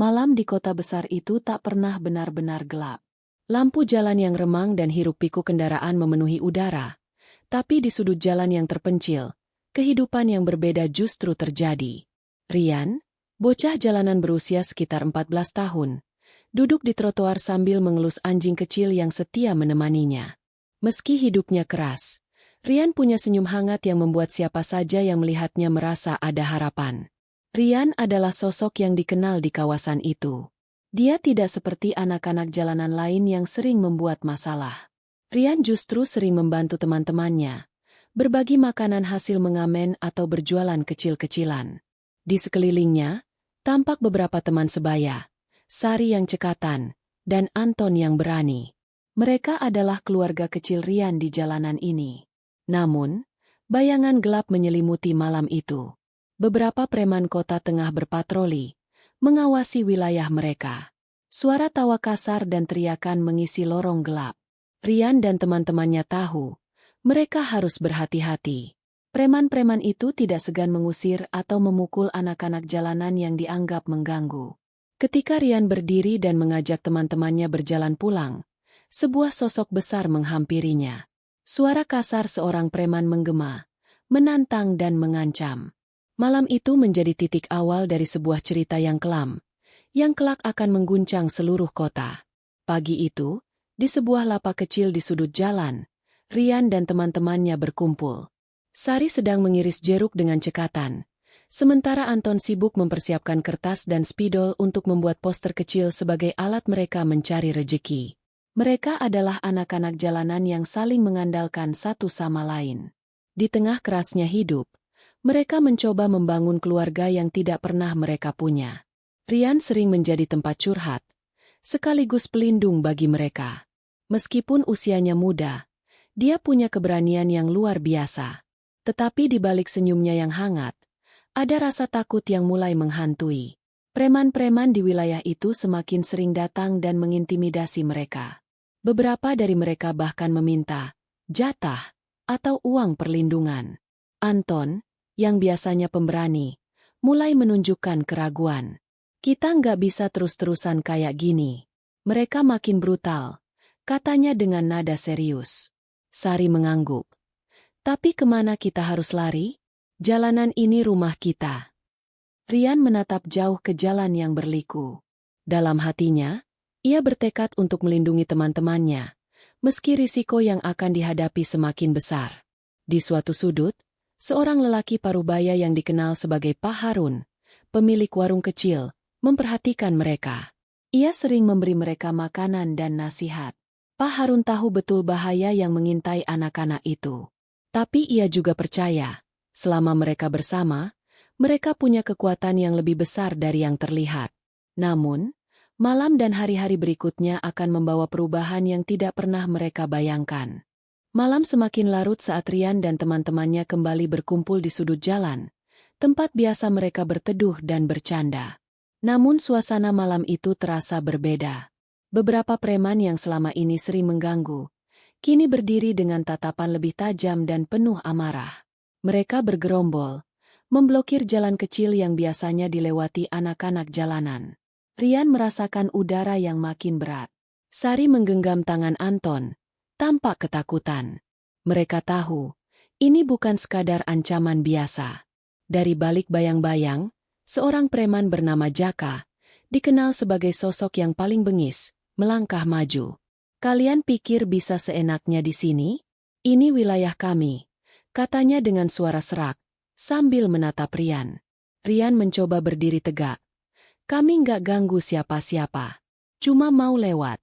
Malam di kota besar itu tak pernah benar-benar gelap. Lampu jalan yang remang dan hiruk-pikuk kendaraan memenuhi udara. Tapi di sudut jalan yang terpencil, kehidupan yang berbeda justru terjadi. Rian, bocah jalanan berusia sekitar 14 tahun, duduk di trotoar sambil mengelus anjing kecil yang setia menemaninya. Meski hidupnya keras, Rian punya senyum hangat yang membuat siapa saja yang melihatnya merasa ada harapan. Rian adalah sosok yang dikenal di kawasan itu. Dia tidak seperti anak-anak jalanan lain yang sering membuat masalah. Rian justru sering membantu teman-temannya, berbagi makanan hasil mengamen atau berjualan kecil-kecilan. Di sekelilingnya, tampak beberapa teman sebaya, Sari yang cekatan, dan Anton yang berani. Mereka adalah keluarga kecil Rian di jalanan ini. Namun, bayangan gelap menyelimuti malam itu. Beberapa preman kota tengah berpatroli, mengawasi wilayah mereka. Suara tawa kasar dan teriakan mengisi lorong gelap. Rian dan teman-temannya tahu, mereka harus berhati-hati. Preman-preman itu tidak segan mengusir atau memukul anak-anak jalanan yang dianggap mengganggu. Ketika Rian berdiri dan mengajak teman-temannya berjalan pulang, sebuah sosok besar menghampirinya. Suara kasar seorang preman menggema, menantang dan mengancam. Malam itu menjadi titik awal dari sebuah cerita yang kelam, yang kelak akan mengguncang seluruh kota. Pagi itu, di sebuah lapak kecil di sudut jalan, Rian dan teman-temannya berkumpul. Sari sedang mengiris jeruk dengan cekatan, sementara Anton sibuk mempersiapkan kertas dan spidol untuk membuat poster kecil sebagai alat mereka mencari rejeki. Mereka adalah anak-anak jalanan yang saling mengandalkan satu sama lain. Di tengah kerasnya hidup, mereka mencoba membangun keluarga yang tidak pernah mereka punya. Rian sering menjadi tempat curhat, sekaligus pelindung bagi mereka. Meskipun usianya muda, dia punya keberanian yang luar biasa. Tetapi di balik senyumnya yang hangat, ada rasa takut yang mulai menghantui. Preman-preman di wilayah itu semakin sering datang dan mengintimidasi mereka. Beberapa dari mereka bahkan meminta jatah atau uang perlindungan. Anton, yang biasanya pemberani, mulai menunjukkan keraguan. Kita nggak bisa terus-terusan kayak gini. Mereka makin brutal, katanya dengan nada serius. Sari mengangguk. Tapi kemana kita harus lari? Jalanan ini rumah kita. Rian menatap jauh ke jalan yang berliku. Dalam hatinya, ia bertekad untuk melindungi teman-temannya, meski risiko yang akan dihadapi semakin besar. Di suatu sudut, seorang lelaki parubaya yang dikenal sebagai Pak Harun, pemilik warung kecil, memperhatikan mereka. Ia sering memberi mereka makanan dan nasihat. Pak Harun tahu betul bahaya yang mengintai anak-anak itu. Tapi ia juga percaya, selama mereka bersama, mereka punya kekuatan yang lebih besar dari yang terlihat. Namun, malam dan hari-hari berikutnya akan membawa perubahan yang tidak pernah mereka bayangkan. Malam semakin larut saat Rian dan teman-temannya kembali berkumpul di sudut jalan, tempat biasa mereka berteduh dan bercanda. Namun suasana malam itu terasa berbeda. Beberapa preman yang selama ini sering mengganggu, kini berdiri dengan tatapan lebih tajam dan penuh amarah. Mereka bergerombol, memblokir jalan kecil yang biasanya dilewati anak-anak jalanan. Rian merasakan udara yang makin berat. Sari menggenggam tangan Anton, tampak ketakutan. Mereka tahu, ini bukan sekadar ancaman biasa. Dari balik bayang-bayang, seorang preman bernama Jaka, dikenal sebagai sosok yang paling bengis, melangkah maju. Kalian pikir bisa seenaknya di sini? Ini wilayah kami, katanya dengan suara serak, sambil menatap Rian. Rian mencoba berdiri tegak. Kami nggak ganggu siapa-siapa. Cuma mau lewat.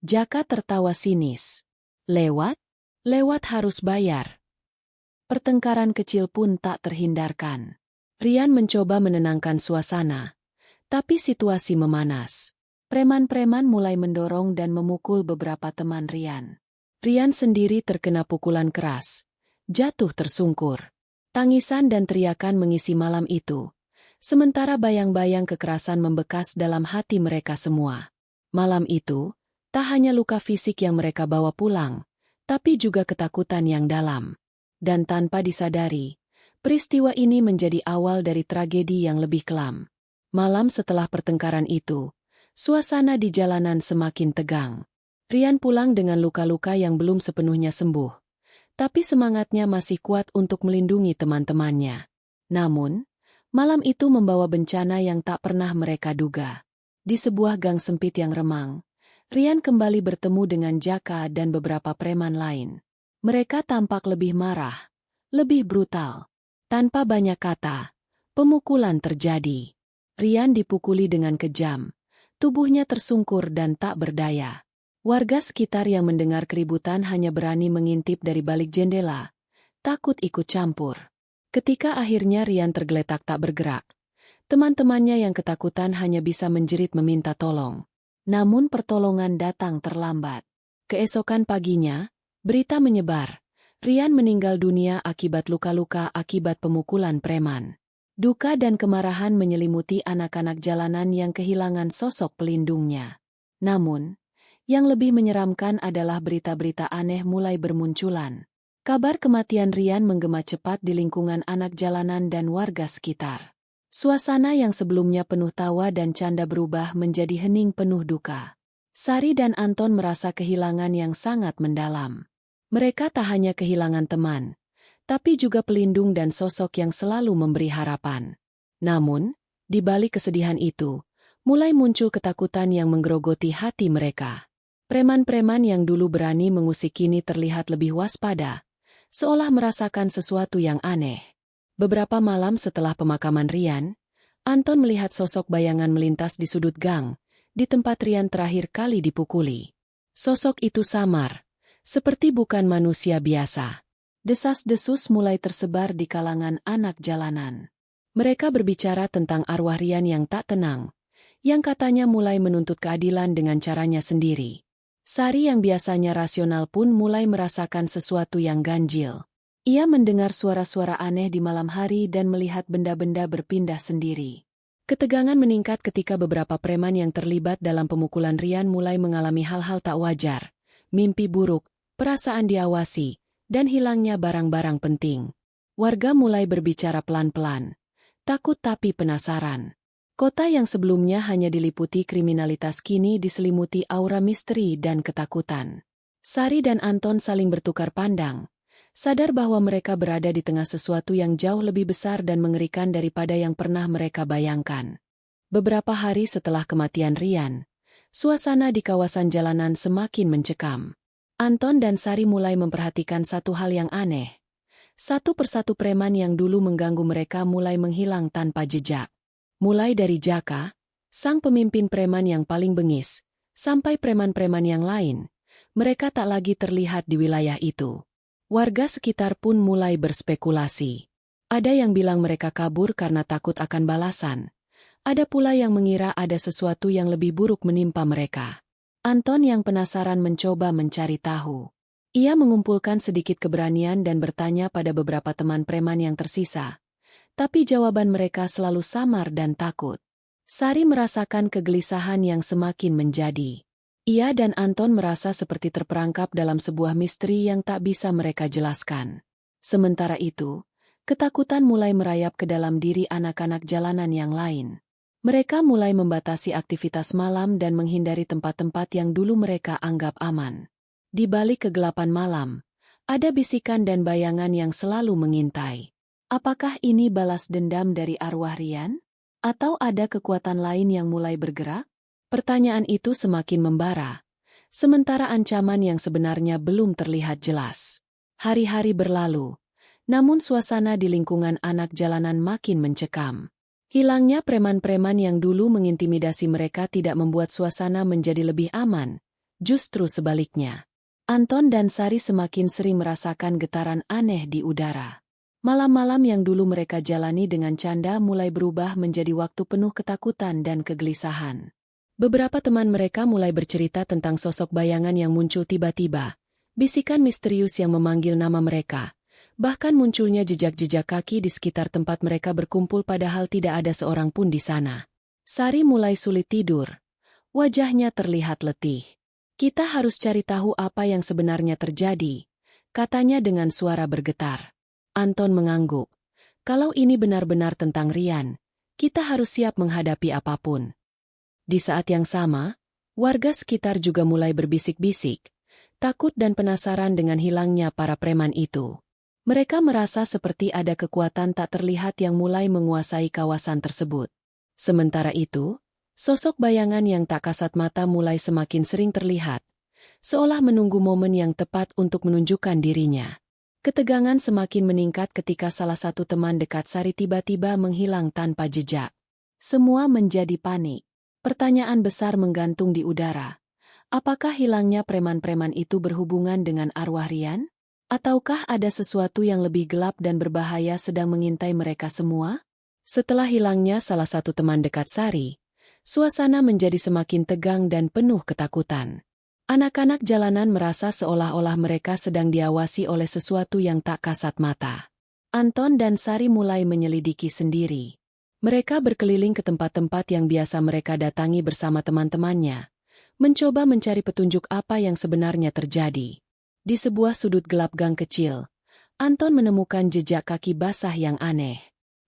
Jaka tertawa sinis. Lewat? Lewat harus bayar. Pertengkaran kecil pun tak terhindarkan. Rian mencoba menenangkan suasana. Tapi situasi memanas. Preman-preman mulai mendorong dan memukul beberapa teman Rian. Rian sendiri terkena pukulan keras. Jatuh tersungkur. Tangisan dan teriakan mengisi malam itu. Sementara bayang-bayang kekerasan membekas dalam hati mereka semua. Malam itu, tak hanya luka fisik yang mereka bawa pulang, tapi juga ketakutan yang dalam. Dan tanpa disadari, peristiwa ini menjadi awal dari tragedi yang lebih kelam. Malam setelah pertengkaran itu, suasana di jalanan semakin tegang. Rian pulang dengan luka-luka yang belum sepenuhnya sembuh, tapi semangatnya masih kuat untuk melindungi teman-temannya. Namun, malam itu membawa bencana yang tak pernah mereka duga. Di sebuah gang sempit yang remang, Rian kembali bertemu dengan Jaka dan beberapa preman lain. Mereka tampak lebih marah, lebih brutal. Tanpa banyak kata, pemukulan terjadi. Rian dipukuli dengan kejam, tubuhnya tersungkur dan tak berdaya. Warga sekitar yang mendengar keributan hanya berani mengintip dari balik jendela, takut ikut campur. Ketika akhirnya Rian tergeletak tak bergerak, teman-temannya yang ketakutan hanya bisa menjerit meminta tolong. Namun pertolongan datang terlambat. Keesokan paginya, berita menyebar. Rian meninggal dunia akibat luka-luka akibat pemukulan preman. Duka dan kemarahan menyelimuti anak-anak jalanan yang kehilangan sosok pelindungnya. Namun, yang lebih menyeramkan adalah berita-berita aneh mulai bermunculan. Kabar kematian Rian menggema cepat di lingkungan anak jalanan dan warga sekitar. Suasana yang sebelumnya penuh tawa dan canda berubah menjadi hening penuh duka. Sari dan Anton merasa kehilangan yang sangat mendalam. Mereka tak hanya kehilangan teman, tapi juga pelindung dan sosok yang selalu memberi harapan. Namun, di balik kesedihan itu, mulai muncul ketakutan yang menggerogoti hati mereka. Preman-preman yang dulu berani mengusik kini terlihat lebih waspada, seolah merasakan sesuatu yang aneh. Beberapa malam setelah pemakaman Rian, Anton melihat sosok bayangan melintas di sudut gang, di tempat Rian terakhir kali dipukuli. Sosok itu samar, seperti bukan manusia biasa. Desas-desus mulai tersebar di kalangan anak jalanan. Mereka berbicara tentang arwah Rian yang tak tenang, yang katanya mulai menuntut keadilan dengan caranya sendiri. Sari yang biasanya rasional pun mulai merasakan sesuatu yang ganjil. Ia mendengar suara-suara aneh di malam hari dan melihat benda-benda berpindah sendiri. Ketegangan meningkat ketika beberapa preman yang terlibat dalam pemukulan Rian mulai mengalami hal-hal tak wajar, mimpi buruk, perasaan diawasi, dan hilangnya barang-barang penting. Warga mulai berbicara pelan-pelan, takut tapi penasaran. Kota yang sebelumnya hanya diliputi kriminalitas kini diselimuti aura misteri dan ketakutan. Sari dan Anton saling bertukar pandang, sadar bahwa mereka berada di tengah sesuatu yang jauh lebih besar dan mengerikan daripada yang pernah mereka bayangkan. Beberapa hari setelah kematian Rian, suasana di kawasan jalanan semakin mencekam. Anton dan Sari mulai memperhatikan satu hal yang aneh. Satu persatu preman yang dulu mengganggu mereka mulai menghilang tanpa jejak. Mulai dari Jaka, sang pemimpin preman yang paling bengis, sampai preman-preman yang lain, mereka tak lagi terlihat di wilayah itu. Warga sekitar pun mulai berspekulasi. Ada yang bilang mereka kabur karena takut akan balasan. Ada pula yang mengira ada sesuatu yang lebih buruk menimpa mereka. Anton yang penasaran mencoba mencari tahu. Ia mengumpulkan sedikit keberanian dan bertanya pada beberapa teman preman yang tersisa. Tapi jawaban mereka selalu samar dan takut. Sari merasakan kegelisahan yang semakin menjadi. Ia dan Anton merasa seperti terperangkap dalam sebuah misteri yang tak bisa mereka jelaskan. Sementara itu, ketakutan mulai merayap ke dalam diri anak-anak jalanan yang lain. Mereka mulai membatasi aktivitas malam dan menghindari tempat-tempat yang dulu mereka anggap aman. Di balik kegelapan malam, ada bisikan dan bayangan yang selalu mengintai. Apakah ini balas dendam dari arwah Rian? Atau ada kekuatan lain yang mulai bergerak? Pertanyaan itu semakin membara, sementara ancaman yang sebenarnya belum terlihat jelas. Hari-hari berlalu, namun suasana di lingkungan anak jalanan makin mencekam. Hilangnya preman-preman yang dulu mengintimidasi mereka tidak membuat suasana menjadi lebih aman, justru sebaliknya. Anton dan Sari semakin sering merasakan getaran aneh di udara. Malam-malam yang dulu mereka jalani dengan canda mulai berubah menjadi waktu penuh ketakutan dan kegelisahan. Beberapa teman mereka mulai bercerita tentang sosok bayangan yang muncul tiba-tiba, bisikan misterius yang memanggil nama mereka, bahkan munculnya jejak-jejak kaki di sekitar tempat mereka berkumpul padahal tidak ada seorang pun di sana. Sari mulai sulit tidur. Wajahnya terlihat letih. Kita harus cari tahu apa yang sebenarnya terjadi, katanya dengan suara bergetar. Anton mengangguk. Kalau ini benar-benar tentang Rian, Kita harus siap menghadapi apapun. Di saat yang sama, warga sekitar juga mulai berbisik-bisik, takut dan penasaran dengan hilangnya para preman itu. Mereka merasa seperti ada kekuatan tak terlihat yang mulai menguasai kawasan tersebut. Sementara itu, sosok bayangan yang tak kasat mata mulai semakin sering terlihat, seolah menunggu momen yang tepat untuk menunjukkan dirinya. Ketegangan semakin meningkat ketika salah satu teman dekat Sari tiba-tiba menghilang tanpa jejak. Semua menjadi panik. Pertanyaan besar menggantung di udara. Apakah hilangnya preman-preman itu berhubungan dengan arwah Rian? Ataukah ada sesuatu yang lebih gelap dan berbahaya sedang mengintai mereka semua? Setelah hilangnya salah satu teman dekat Sari, suasana menjadi semakin tegang dan penuh ketakutan. Anak-anak jalanan merasa seolah-olah mereka sedang diawasi oleh sesuatu yang tak kasat mata. Anton dan Sari mulai menyelidiki sendiri. Mereka berkeliling ke tempat-tempat yang biasa mereka datangi bersama teman-temannya, mencoba mencari petunjuk apa yang sebenarnya terjadi. Di sebuah sudut gelap gang kecil, Anton menemukan jejak kaki basah yang aneh.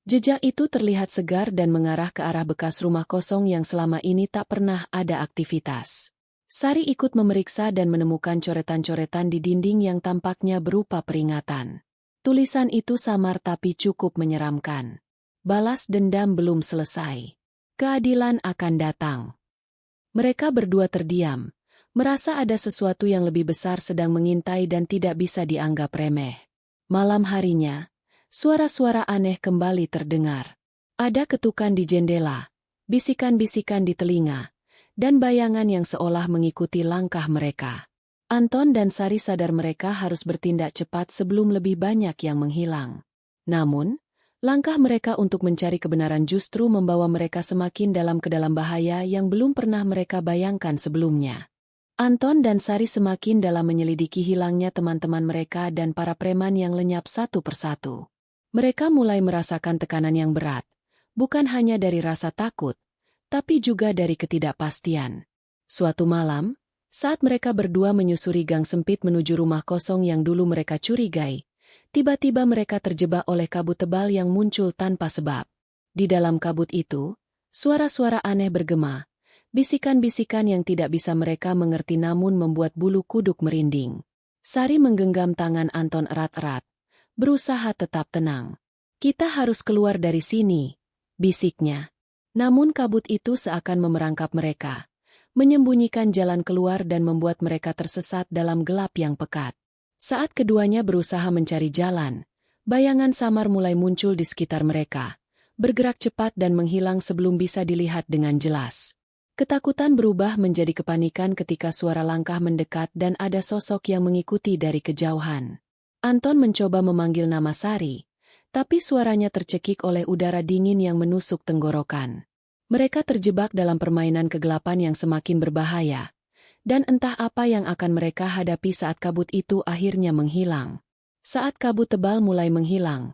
Jejak itu terlihat segar dan mengarah ke arah bekas rumah kosong yang selama ini tak pernah ada aktivitas. Sari ikut memeriksa dan menemukan coretan-coretan di dinding yang tampaknya berupa peringatan. Tulisan itu samar tapi cukup menyeramkan. Balas dendam belum selesai. Keadilan akan datang. Mereka berdua terdiam, merasa ada sesuatu yang lebih besar sedang mengintai dan tidak bisa dianggap remeh. Malam harinya, suara-suara aneh kembali terdengar. Ada ketukan di jendela, bisikan-bisikan di telinga, dan bayangan yang seolah mengikuti langkah mereka. Anton dan Sari sadar mereka harus bertindak cepat sebelum lebih banyak yang menghilang. Namun, langkah mereka untuk mencari kebenaran justru membawa mereka semakin dalam ke dalam bahaya yang belum pernah mereka bayangkan sebelumnya. Anton dan Sari semakin dalam menyelidiki hilangnya teman-teman mereka dan para preman yang lenyap satu persatu. Mereka mulai merasakan tekanan yang berat, bukan hanya dari rasa takut, tapi juga dari ketidakpastian. Suatu malam, saat mereka berdua menyusuri gang sempit menuju rumah kosong yang dulu mereka curigai, tiba-tiba mereka terjebak oleh kabut tebal yang muncul tanpa sebab. Di dalam kabut itu, suara-suara aneh bergema, bisikan-bisikan yang tidak bisa mereka mengerti namun membuat bulu kuduk merinding. Sari menggenggam tangan Anton erat-erat, berusaha tetap tenang. "Kita harus keluar dari sini," bisiknya. Namun kabut itu seakan memerangkap mereka, menyembunyikan jalan keluar dan membuat mereka tersesat dalam gelap yang pekat. Saat keduanya berusaha mencari jalan, bayangan samar mulai muncul di sekitar mereka, bergerak cepat dan menghilang sebelum bisa dilihat dengan jelas. Ketakutan berubah menjadi kepanikan ketika suara langkah mendekat dan ada sosok yang mengikuti dari kejauhan. Anton mencoba memanggil nama Sari, tapi suaranya tercekik oleh udara dingin yang menusuk tenggorokan. Mereka terjebak dalam permainan kegelapan yang semakin berbahaya, dan entah apa yang akan mereka hadapi saat kabut itu akhirnya menghilang. Saat kabut tebal mulai menghilang,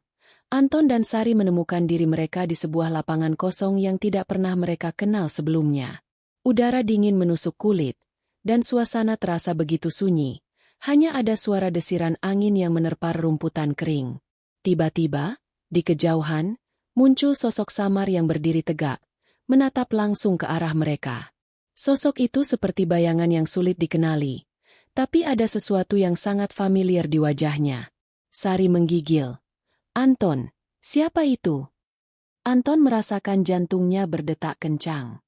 Anton dan Sari menemukan diri mereka di sebuah lapangan kosong yang tidak pernah mereka kenal sebelumnya. Udara dingin menusuk kulit, dan suasana terasa begitu sunyi. Hanya ada suara desiran angin yang menerpa rumputan kering. Tiba-tiba, di kejauhan, muncul sosok samar yang berdiri tegak, menatap langsung ke arah mereka. Sosok itu seperti bayangan yang sulit dikenali, tapi ada sesuatu yang sangat familiar di wajahnya. Sari menggigil. "Anton, siapa itu?" Anton merasakan jantungnya berdetak kencang.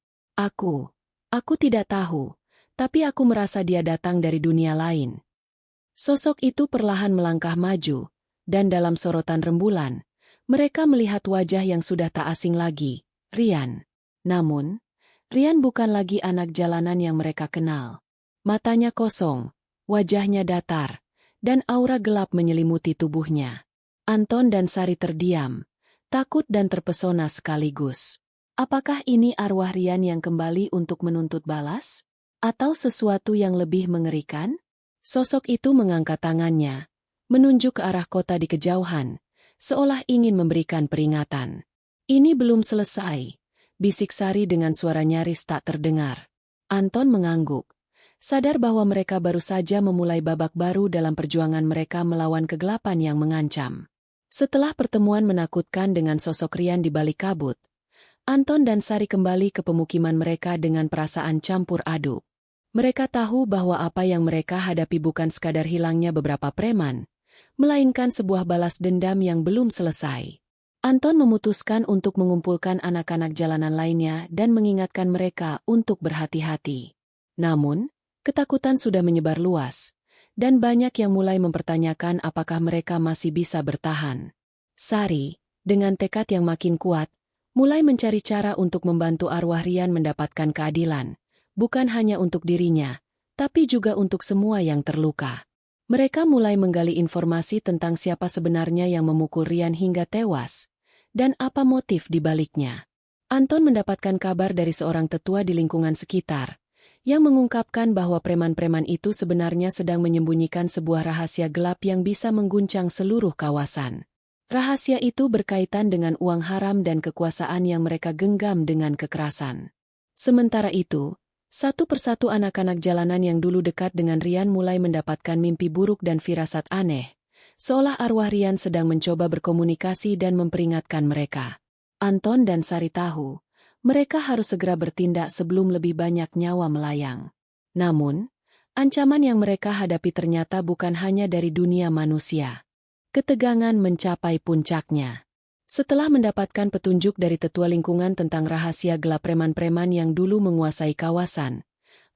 Aku tidak tahu, tapi aku merasa dia datang dari dunia lain." Sosok itu perlahan melangkah maju, dan dalam sorotan rembulan, mereka melihat wajah yang sudah tak asing lagi, Rian. Namun, Rian bukan lagi anak jalanan yang mereka kenal. Matanya kosong, wajahnya datar, dan aura gelap menyelimuti tubuhnya. Anton dan Sari terdiam, takut dan terpesona sekaligus. Apakah ini arwah Rian yang kembali untuk menuntut balas? Atau sesuatu yang lebih mengerikan? Sosok itu mengangkat tangannya, menunjuk ke arah kota di kejauhan, seolah ingin memberikan peringatan. "Ini belum selesai," bisik Sari dengan suara nyaris tak terdengar. Anton mengangguk, sadar bahwa mereka baru saja memulai babak baru dalam perjuangan mereka melawan kegelapan yang mengancam. Setelah pertemuan menakutkan dengan sosok Rian di balik kabut, Anton dan Sari kembali ke pemukiman mereka dengan perasaan campur aduk. Mereka tahu bahwa apa yang mereka hadapi bukan sekadar hilangnya beberapa preman, melainkan sebuah balas dendam yang belum selesai. Anton memutuskan untuk mengumpulkan anak-anak jalanan lainnya dan mengingatkan mereka untuk berhati-hati. Namun, ketakutan sudah menyebar luas, dan banyak yang mulai mempertanyakan apakah mereka masih bisa bertahan. Sari, dengan tekad yang makin kuat, mulai mencari cara untuk membantu arwah Rian mendapatkan keadilan, bukan hanya untuk dirinya, tapi juga untuk semua yang terluka. Mereka mulai menggali informasi tentang siapa sebenarnya yang memukul Rian hingga tewas, dan apa motif di baliknya. Anton mendapatkan kabar dari seorang tetua di lingkungan sekitar, yang mengungkapkan bahwa preman-preman itu sebenarnya sedang menyembunyikan sebuah rahasia gelap yang bisa mengguncang seluruh kawasan. Rahasia itu berkaitan dengan uang haram dan kekuasaan yang mereka genggam dengan kekerasan. Sementara itu, satu persatu anak-anak jalanan yang dulu dekat dengan Rian mulai mendapatkan mimpi buruk dan firasat aneh, seolah arwah Rian sedang mencoba berkomunikasi dan memperingatkan mereka. Anton dan Sari tahu, mereka harus segera bertindak sebelum lebih banyak nyawa melayang. Namun, ancaman yang mereka hadapi ternyata bukan hanya dari dunia manusia. Ketegangan mencapai puncaknya. Setelah mendapatkan petunjuk dari tetua lingkungan tentang rahasia gelap preman-preman yang dulu menguasai kawasan,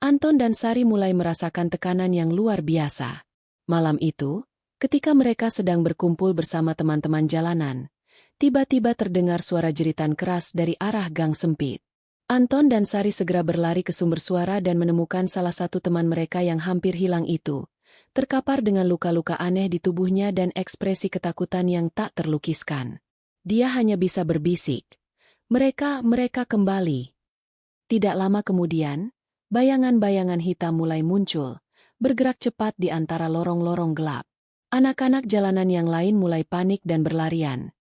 Anton dan Sari mulai merasakan tekanan yang luar biasa. Malam itu, ketika mereka sedang berkumpul bersama teman-teman jalanan, tiba-tiba terdengar suara jeritan keras dari arah gang sempit. Anton dan Sari segera berlari ke sumber suara dan menemukan salah satu teman mereka yang hampir hilang itu, terkapar dengan luka-luka aneh di tubuhnya dan ekspresi ketakutan yang tak terlukiskan. Dia hanya bisa berbisik, "Mereka kembali." Tidak lama kemudian, bayangan-bayangan hitam mulai muncul, bergerak cepat di antara lorong-lorong gelap. Anak-anak jalanan yang lain mulai panik dan berlarian.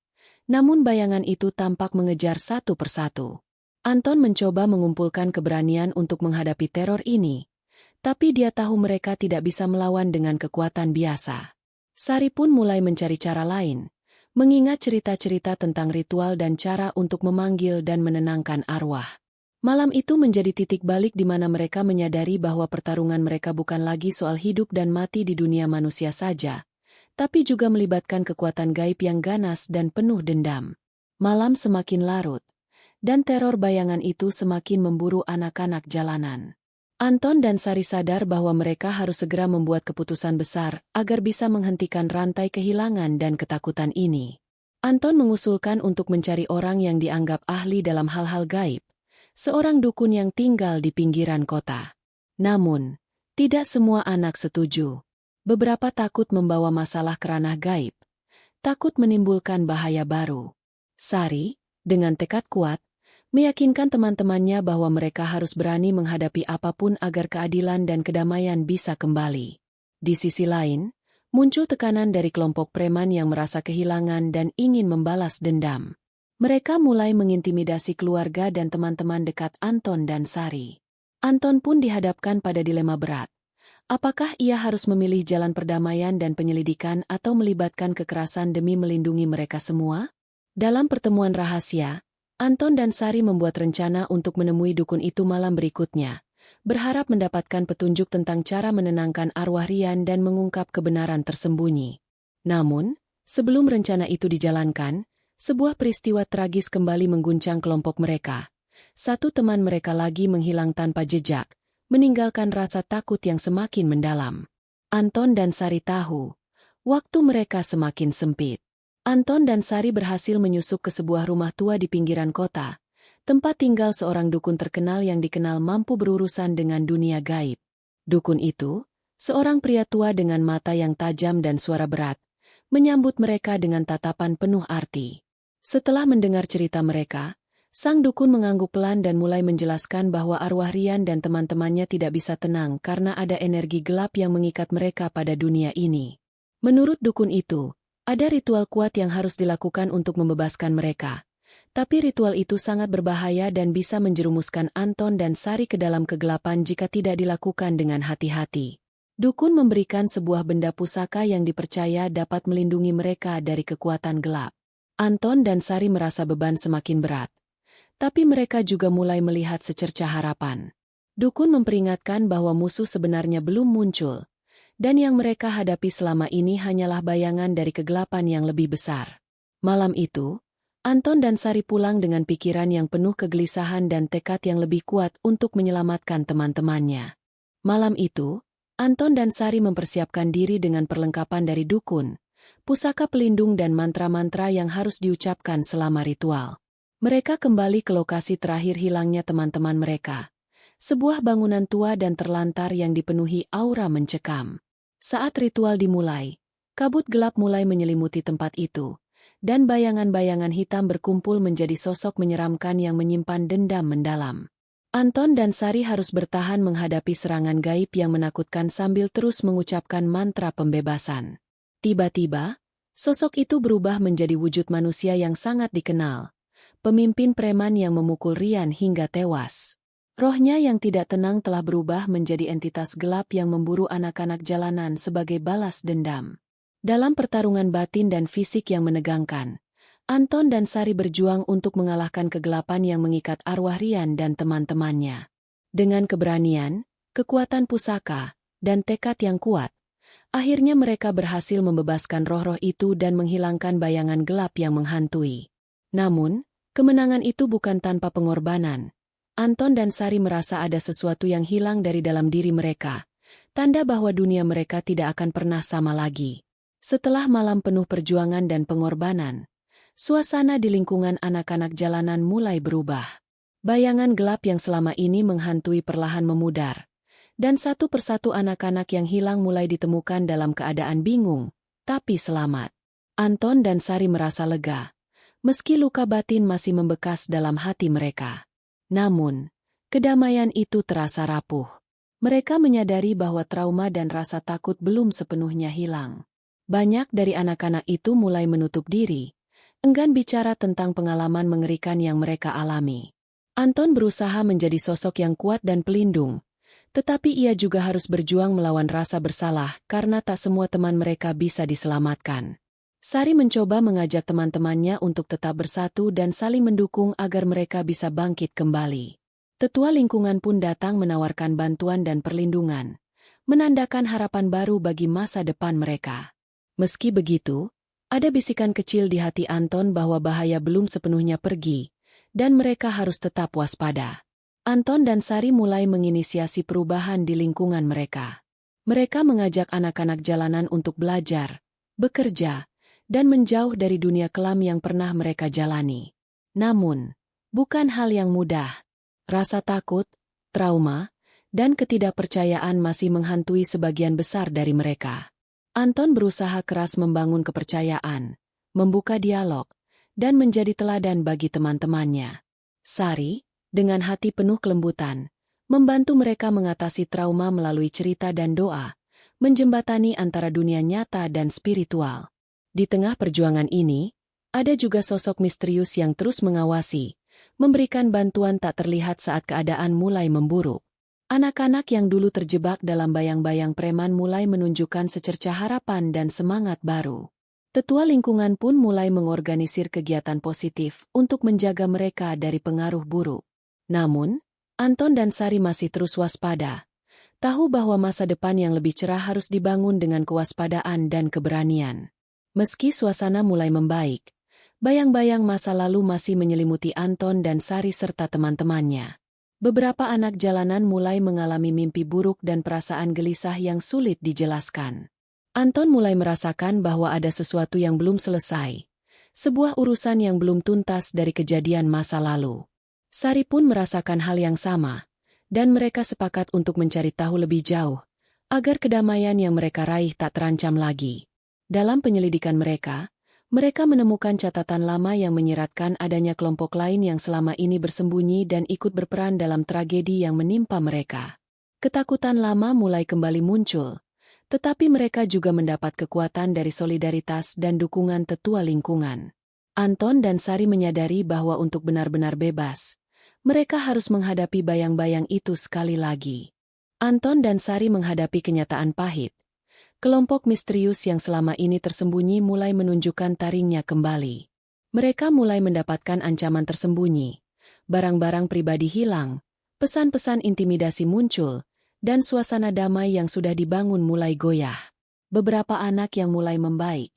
Namun bayangan itu tampak mengejar satu persatu. Anton mencoba mengumpulkan keberanian untuk menghadapi teror ini, tapi dia tahu mereka tidak bisa melawan dengan kekuatan biasa. Sari pun mulai mencari cara lain, mengingat cerita-cerita tentang ritual dan cara untuk memanggil dan menenangkan arwah. Malam itu menjadi titik balik di mana mereka menyadari bahwa pertarungan mereka bukan lagi soal hidup dan mati di dunia manusia saja, tapi juga melibatkan kekuatan gaib yang ganas dan penuh dendam. Malam semakin larut, dan teror bayangan itu semakin memburu anak-anak jalanan. Anton dan Sari sadar bahwa mereka harus segera membuat keputusan besar agar bisa menghentikan rantai kehilangan dan ketakutan ini. Anton mengusulkan untuk mencari orang yang dianggap ahli dalam hal-hal gaib, seorang dukun yang tinggal di pinggiran kota. Namun, tidak semua anak setuju. Beberapa takut membawa masalah ke ranah gaib, takut menimbulkan bahaya baru. Sari, dengan tekad kuat, meyakinkan teman-temannya bahwa mereka harus berani menghadapi apapun agar keadilan dan kedamaian bisa kembali. Di sisi lain, muncul tekanan dari kelompok preman yang merasa kehilangan dan ingin membalas dendam. Mereka mulai mengintimidasi keluarga dan teman-teman dekat Anton dan Sari. Anton pun dihadapkan pada dilema berat. Apakah ia harus memilih jalan perdamaian dan penyelidikan atau melibatkan kekerasan demi melindungi mereka semua? Dalam pertemuan rahasia, Anton dan Sari membuat rencana untuk menemui dukun itu malam berikutnya, berharap mendapatkan petunjuk tentang cara menenangkan arwah Rian dan mengungkap kebenaran tersembunyi. Namun, sebelum rencana itu dijalankan, sebuah peristiwa tragis kembali mengguncang kelompok mereka. Satu teman mereka lagi menghilang tanpa jejak, meninggalkan rasa takut yang semakin mendalam. Anton dan Sari tahu, waktu mereka semakin sempit. Anton dan Sari berhasil menyusup ke sebuah rumah tua di pinggiran kota, tempat tinggal seorang dukun terkenal yang dikenal mampu berurusan dengan dunia gaib. Dukun itu, seorang pria tua dengan mata yang tajam dan suara berat, menyambut mereka dengan tatapan penuh arti. Setelah mendengar cerita mereka, sang dukun mengangguk pelan dan mulai menjelaskan bahwa arwah Rian dan teman-temannya tidak bisa tenang karena ada energi gelap yang mengikat mereka pada dunia ini. Menurut dukun itu, ada ritual kuat yang harus dilakukan untuk membebaskan mereka. Tapi ritual itu sangat berbahaya dan bisa menjerumuskan Anton dan Sari ke dalam kegelapan jika tidak dilakukan dengan hati-hati. Dukun memberikan sebuah benda pusaka yang dipercaya dapat melindungi mereka dari kekuatan gelap. Anton dan Sari merasa beban semakin berat. Tapi mereka juga mulai melihat secercah harapan. Dukun memperingatkan bahwa musuh sebenarnya belum muncul, dan yang mereka hadapi selama ini hanyalah bayangan dari kegelapan yang lebih besar. Malam itu, Anton dan Sari pulang dengan pikiran yang penuh kegelisahan dan tekad yang lebih kuat untuk menyelamatkan teman-temannya. Malam itu, Anton dan Sari mempersiapkan diri dengan perlengkapan dari dukun, pusaka pelindung dan mantra-mantra yang harus diucapkan selama ritual. Mereka kembali ke lokasi terakhir hilangnya teman-teman mereka. Sebuah bangunan tua dan terlantar yang dipenuhi aura mencekam. Saat ritual dimulai, kabut gelap mulai menyelimuti tempat itu, dan bayangan-bayangan hitam berkumpul menjadi sosok menyeramkan yang menyimpan dendam mendalam. Anton dan Sari harus bertahan menghadapi serangan gaib yang menakutkan sambil terus mengucapkan mantra pembebasan. Tiba-tiba, sosok itu berubah menjadi wujud manusia yang sangat dikenal, pemimpin preman yang memukul Rian hingga tewas. Rohnya yang tidak tenang telah berubah menjadi entitas gelap yang memburu anak-anak jalanan sebagai balas dendam. Dalam pertarungan batin dan fisik yang menegangkan, Anton dan Sari berjuang untuk mengalahkan kegelapan yang mengikat arwah Rian dan teman-temannya. Dengan keberanian, kekuatan pusaka, dan tekad yang kuat, akhirnya mereka berhasil membebaskan roh-roh itu dan menghilangkan bayangan gelap yang menghantui. Namun, kemenangan itu bukan tanpa pengorbanan. Anton dan Sari merasa ada sesuatu yang hilang dari dalam diri mereka, tanda bahwa dunia mereka tidak akan pernah sama lagi. Setelah malam penuh perjuangan dan pengorbanan, suasana di lingkungan anak-anak jalanan mulai berubah. Bayangan gelap yang selama ini menghantui perlahan memudar, dan satu persatu anak-anak yang hilang mulai ditemukan dalam keadaan bingung, tapi selamat. Anton dan Sari merasa lega, meski luka batin masih membekas dalam hati mereka. Namun, kedamaian itu terasa rapuh. Mereka menyadari bahwa trauma dan rasa takut belum sepenuhnya hilang. Banyak dari anak-anak itu mulai menutup diri, enggan bicara tentang pengalaman mengerikan yang mereka alami. Anton berusaha menjadi sosok yang kuat dan pelindung, tetapi ia juga harus berjuang melawan rasa bersalah karena tak semua teman mereka bisa diselamatkan. Sari mencoba mengajak teman-temannya untuk tetap bersatu dan saling mendukung agar mereka bisa bangkit kembali. Tetua lingkungan pun datang menawarkan bantuan dan perlindungan, menandakan harapan baru bagi masa depan mereka. Meski begitu, ada bisikan kecil di hati Anton bahwa bahaya belum sepenuhnya pergi, dan mereka harus tetap waspada. Anton dan Sari mulai menginisiasi perubahan di lingkungan mereka. Mereka mengajak anak-anak jalanan untuk belajar, bekerja, dan menjauh dari dunia kelam yang pernah mereka jalani. Namun, bukan hal yang mudah. Rasa takut, trauma, dan ketidakpercayaan masih menghantui sebagian besar dari mereka. Anton berusaha keras membangun kepercayaan, membuka dialog, dan menjadi teladan bagi teman-temannya. Sari, dengan hati penuh kelembutan, membantu mereka mengatasi trauma melalui cerita dan doa, menjembatani antara dunia nyata dan spiritual. Di tengah perjuangan ini, ada juga sosok misterius yang terus mengawasi, memberikan bantuan tak terlihat saat keadaan mulai memburuk. Anak-anak yang dulu terjebak dalam bayang-bayang preman mulai menunjukkan secercah harapan dan semangat baru. Tetua lingkungan pun mulai mengorganisir kegiatan positif untuk menjaga mereka dari pengaruh buruk. Namun, Anton dan Sari masih terus waspada, tahu bahwa masa depan yang lebih cerah harus dibangun dengan kewaspadaan dan keberanian. Meski suasana mulai membaik, bayang-bayang masa lalu masih menyelimuti Anton dan Sari serta teman-temannya. Beberapa anak jalanan mulai mengalami mimpi buruk dan perasaan gelisah yang sulit dijelaskan. Anton mulai merasakan bahwa ada sesuatu yang belum selesai, sebuah urusan yang belum tuntas dari kejadian masa lalu. Sari pun merasakan hal yang sama, dan mereka sepakat untuk mencari tahu lebih jauh, agar kedamaian yang mereka raih tak terancam lagi. Dalam penyelidikan mereka menemukan catatan lama yang menyiratkan adanya kelompok lain yang selama ini bersembunyi dan ikut berperan dalam tragedi yang menimpa mereka. Ketakutan lama mulai kembali muncul, tetapi mereka juga mendapat kekuatan dari solidaritas dan dukungan tetua lingkungan. Anton dan Sari menyadari bahwa untuk benar-benar bebas, mereka harus menghadapi bayang-bayang itu sekali lagi. Anton dan Sari menghadapi kenyataan pahit. Kelompok misterius yang selama ini tersembunyi mulai menunjukkan taringnya kembali. Mereka mulai mendapatkan ancaman tersembunyi, barang-barang pribadi hilang, pesan-pesan intimidasi muncul, dan suasana damai yang sudah dibangun mulai goyah. Beberapa anak yang mulai membaik,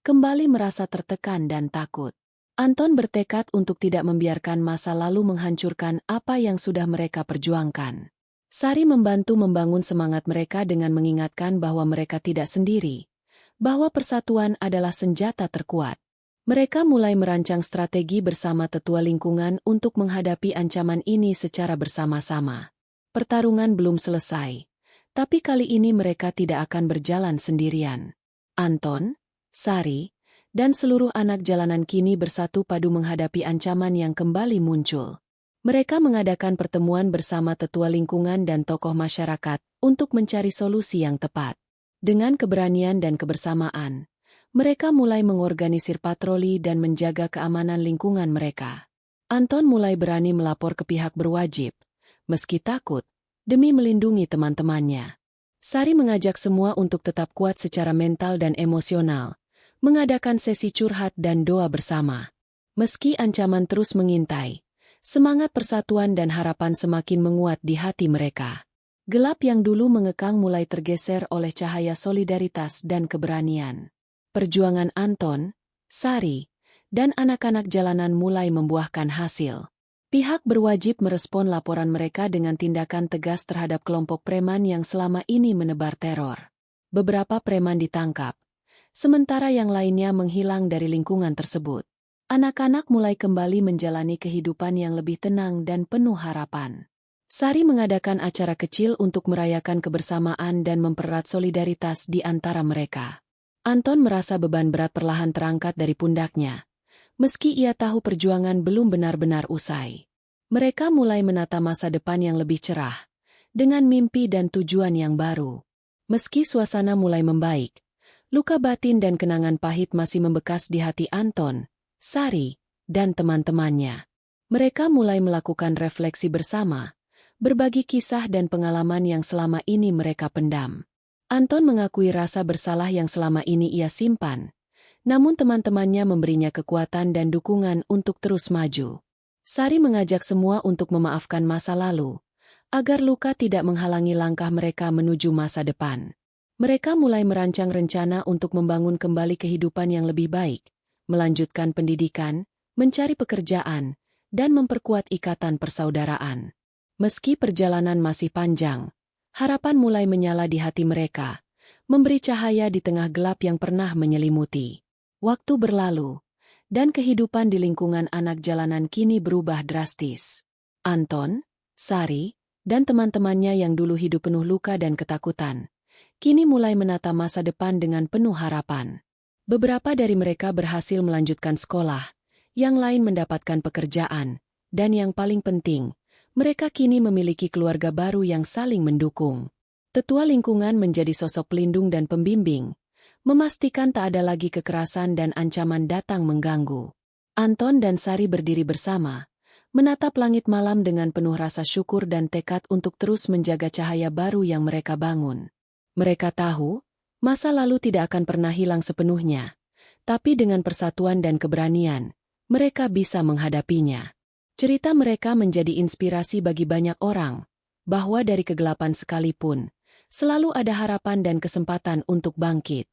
kembali merasa tertekan dan takut. Anton bertekad untuk tidak membiarkan masa lalu menghancurkan apa yang sudah mereka perjuangkan. Sari membantu membangun semangat mereka dengan mengingatkan bahwa mereka tidak sendiri, bahwa persatuan adalah senjata terkuat. Mereka mulai merancang strategi bersama tetua lingkungan untuk menghadapi ancaman ini secara bersama-sama. Pertarungan belum selesai, tapi kali ini mereka tidak akan berjalan sendirian. Anton, Sari, dan seluruh anak jalanan kini bersatu padu menghadapi ancaman yang kembali muncul. Mereka mengadakan pertemuan bersama tetua lingkungan dan tokoh masyarakat untuk mencari solusi yang tepat. Dengan keberanian dan kebersamaan, mereka mulai mengorganisir patroli dan menjaga keamanan lingkungan mereka. Anton mulai berani melapor ke pihak berwajib, meski takut, demi melindungi teman-temannya. Sari mengajak semua untuk tetap kuat secara mental dan emosional, mengadakan sesi curhat dan doa bersama. Meski ancaman terus mengintai, semangat persatuan dan harapan semakin menguat di hati mereka. Gelap yang dulu mengekang mulai tergeser oleh cahaya solidaritas dan keberanian. Perjuangan Anton, Sari, dan anak-anak jalanan mulai membuahkan hasil. Pihak berwajib merespon laporan mereka dengan tindakan tegas terhadap kelompok preman yang selama ini menebar teror. Beberapa preman ditangkap, sementara yang lainnya menghilang dari lingkungan tersebut. Anak-anak mulai kembali menjalani kehidupan yang lebih tenang dan penuh harapan. Sari mengadakan acara kecil untuk merayakan kebersamaan dan mempererat solidaritas di antara mereka. Anton merasa beban berat perlahan terangkat dari pundaknya, meski ia tahu perjuangan belum benar-benar usai. Mereka mulai menata masa depan yang lebih cerah, dengan mimpi dan tujuan yang baru. Meski suasana mulai membaik, luka batin dan kenangan pahit masih membekas di hati Anton, Sari, dan teman-temannya. Mereka mulai melakukan refleksi bersama, berbagi kisah dan pengalaman yang selama ini mereka pendam. Anton mengakui rasa bersalah yang selama ini ia simpan, namun teman-temannya memberinya kekuatan dan dukungan untuk terus maju. Sari mengajak semua untuk memaafkan masa lalu, agar luka tidak menghalangi langkah mereka menuju masa depan. Mereka mulai merancang rencana untuk membangun kembali kehidupan yang lebih baik, melanjutkan pendidikan, mencari pekerjaan, dan memperkuat ikatan persaudaraan. Meski perjalanan masih panjang, harapan mulai menyala di hati mereka, memberi cahaya di tengah gelap yang pernah menyelimuti. Waktu berlalu, dan kehidupan di lingkungan anak jalanan kini berubah drastis. Anton, Sari, dan teman-temannya yang dulu hidup penuh luka dan ketakutan, kini mulai menata masa depan dengan penuh harapan. Beberapa dari mereka berhasil melanjutkan sekolah, yang lain mendapatkan pekerjaan, dan yang paling penting, mereka kini memiliki keluarga baru yang saling mendukung. Tetua lingkungan menjadi sosok pelindung dan pembimbing, memastikan tak ada lagi kekerasan dan ancaman datang mengganggu. Anton dan Sari berdiri bersama, menatap langit malam dengan penuh rasa syukur dan tekad untuk terus menjaga cahaya baru yang mereka bangun. Mereka tahu, masa lalu tidak akan pernah hilang sepenuhnya, tapi dengan persatuan dan keberanian, mereka bisa menghadapinya. Cerita mereka menjadi inspirasi bagi banyak orang, bahwa dari kegelapan sekalipun, selalu ada harapan dan kesempatan untuk bangkit.